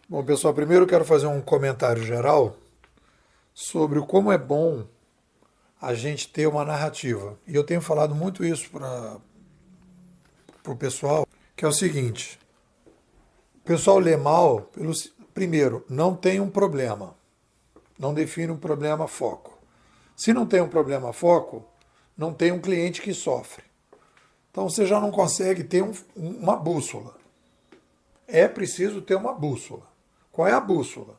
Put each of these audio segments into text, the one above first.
Bom, pessoal, primeiro eu quero fazer um comentário geral sobre o como é bom a gente ter uma narrativa. E eu tenho falado muito isso para o pessoal, que é o seguinte: o pessoal lê mal, primeiro, não tem um problema, não define um problema foco. Se não tem um problema foco, não tem um cliente que sofre. Então você já não consegue ter uma bússola. É preciso ter uma bússola. Qual é a bússola?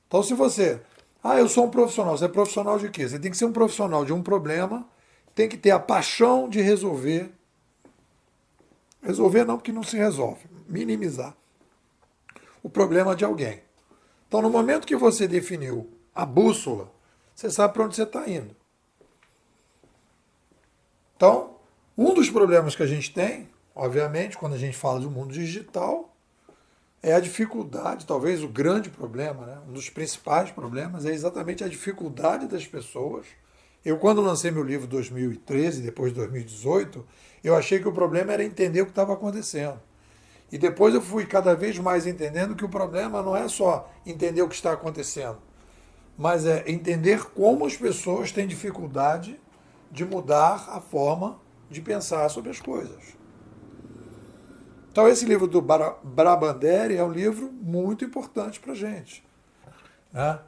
Então, se você. Ah, eu sou um profissional. Você é profissional de quê? Você tem que ser um profissional de um problema, tem que ter a paixão de resolver. Resolver não, porque não se resolve. Minimizar o problema de alguém. Então, no momento que você definiu a bússola, você sabe para onde você está indo. Então, um dos problemas que a gente tem, obviamente, quando a gente fala do mundo digital, é a dificuldade, talvez o grande problema, né? Um dos principais problemas é exatamente a dificuldade das pessoas. Eu, quando lancei meu livro em 2013, depois de 2018, eu achei que o problema era entender o que estava acontecendo. E depois eu fui cada vez mais entendendo que o problema não é só entender o que está acontecendo, mas é entender como as pessoas têm dificuldade de mudar a forma de pensar sobre as coisas. Então, esse livro do Brabanderi é um livro muito importante para a gente. Né?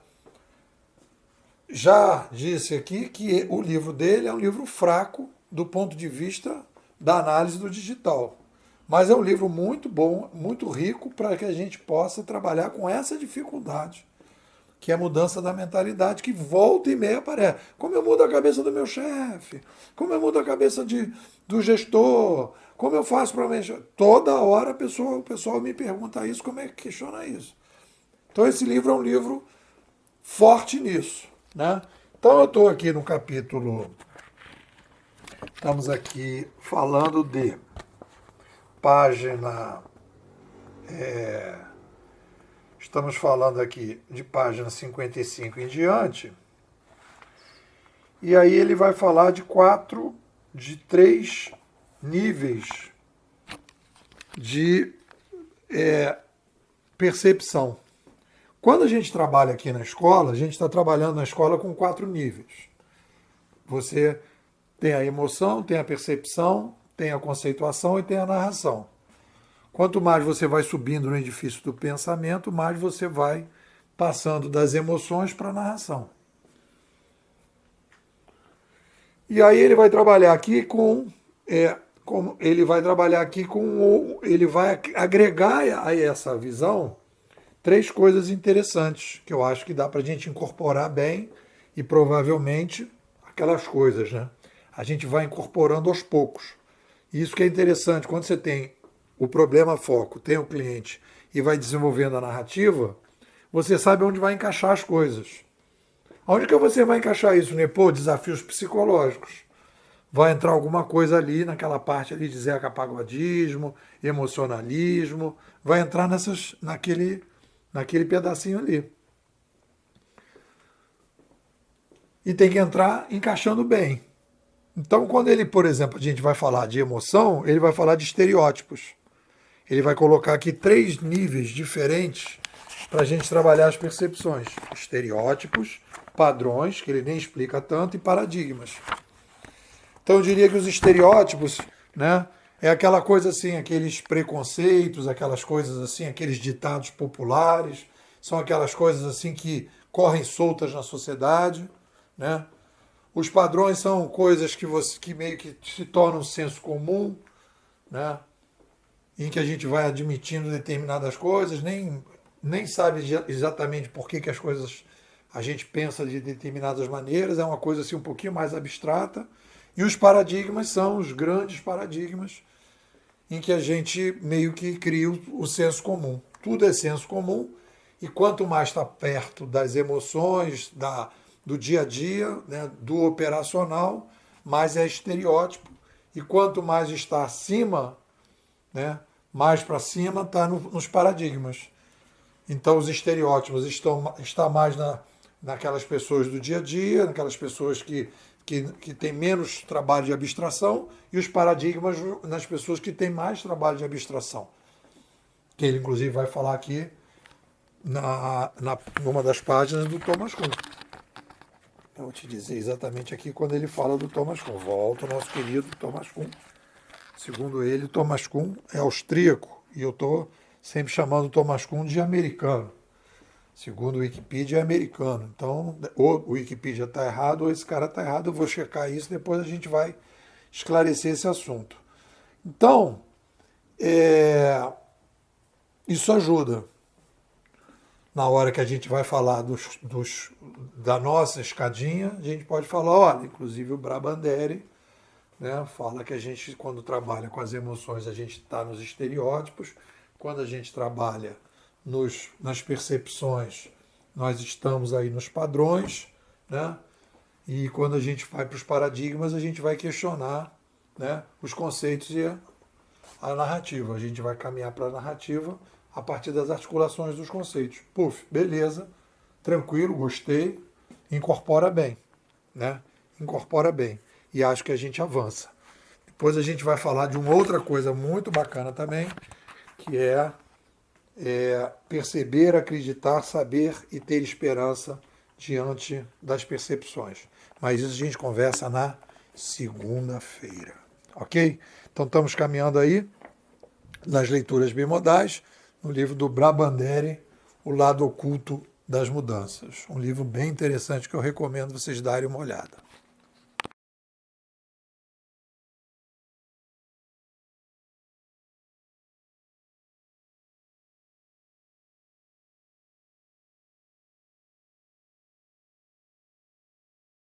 Já disse aqui que o livro dele é um livro fraco do ponto de vista da análise do digital. Mas é um livro muito bom, muito rico para que a gente possa trabalhar com essa dificuldade, que é a mudança da mentalidade, que volta e meia aparece. Como eu mudo a cabeça do meu chefe? Como eu mudo a cabeça do gestor? Como eu faço para mexer? Toda hora o pessoal me pergunta isso, como é que questiona isso? Então esse livro é um livro forte nisso. Né? Então eu estou aqui no capítulo, estamos aqui falando de página, estamos falando aqui de página 55 em diante, e aí ele vai falar de três níveis de percepção. Quando a gente trabalha aqui na escola, a gente está trabalhando na escola com 4 níveis. Você tem a emoção, tem a percepção, tem a conceituação e tem a narração. Quanto mais você vai subindo no edifício do pensamento, mais você vai passando das emoções para a narração. E aí ele vai trabalhar aqui ele vai agregar a essa visão três coisas interessantes que eu acho que dá para a gente incorporar bem e provavelmente aquelas coisas, né? A gente vai incorporando aos poucos. Isso que é interessante, quando você tem o problema foco, tem o cliente e vai desenvolvendo a narrativa, você sabe onde vai encaixar as coisas. Onde que você vai encaixar isso, né? Pô, desafios psicológicos. Vai entrar alguma coisa ali, naquela parte ali de Zeca Pagodismo, emocionalismo, vai entrar naquele pedacinho ali. E tem que entrar encaixando bem. Então, quando ele, por exemplo, a gente vai falar de emoção, ele vai falar de estereótipos. Ele vai colocar aqui 3 níveis diferentes para a gente trabalhar as percepções. Estereótipos, padrões, que ele nem explica tanto, e paradigmas. Então eu diria que os estereótipos, né, é aquela coisa assim, aqueles preconceitos, aquelas coisas assim, aqueles ditados populares, são aquelas coisas assim que correm soltas na sociedade, né? Os padrões são coisas que meio que se tornam senso comum, né? Em que a gente vai admitindo determinadas coisas, nem sabe exatamente por que as coisas a gente pensa de determinadas maneiras, é uma coisa assim um pouquinho mais abstrata. E os paradigmas são os grandes paradigmas em que a gente meio que cria o senso comum. Tudo é senso comum e quanto mais está perto das emoções, do dia a dia, né, do operacional, mais é estereótipo. E quanto mais está acima, né, mais para cima está nos paradigmas. Então os estereótipos estão mais naquelas pessoas do dia a dia, naquelas pessoas que têm menos trabalho de abstração, e os paradigmas nas pessoas que têm mais trabalho de abstração. Que ele, inclusive, vai falar aqui numa das páginas do Thomas Kuhn. Eu vou te dizer exatamente aqui quando ele fala do Thomas Kuhn. Volta ao nosso querido Thomas Kuhn. Segundo ele, o Thomas Kuhn é austríaco e eu estou sempre chamando o Thomas Kuhn de americano. Segundo o Wikipedia, é americano. Então, ou o Wikipedia está errado ou esse cara está errado. Eu vou checar isso, depois a gente vai esclarecer esse assunto. Então, isso ajuda. Na hora que a gente vai falar da nossa escadinha, a gente pode falar, olha, inclusive o Brabandere, né, fala que a gente, quando trabalha com as emoções, a gente está nos estereótipos, quando a gente trabalha nas percepções, nós estamos aí nos padrões, né, e quando a gente vai para os paradigmas, a gente vai questionar, né, os conceitos e a narrativa. A gente vai caminhar para a narrativa a partir das articulações dos conceitos. Puf, beleza, tranquilo, gostei, incorpora bem, né? Incorpora bem. E acho que a gente avança. Depois a gente vai falar de uma outra coisa muito bacana também, que é perceber, acreditar, saber e ter esperança diante das percepções. Mas isso a gente conversa na segunda-feira, ok? Então estamos caminhando aí nas leituras bimodais, no livro do Brabandere, O Lado Oculto das Mudanças. Um livro bem interessante que eu recomendo vocês darem uma olhada.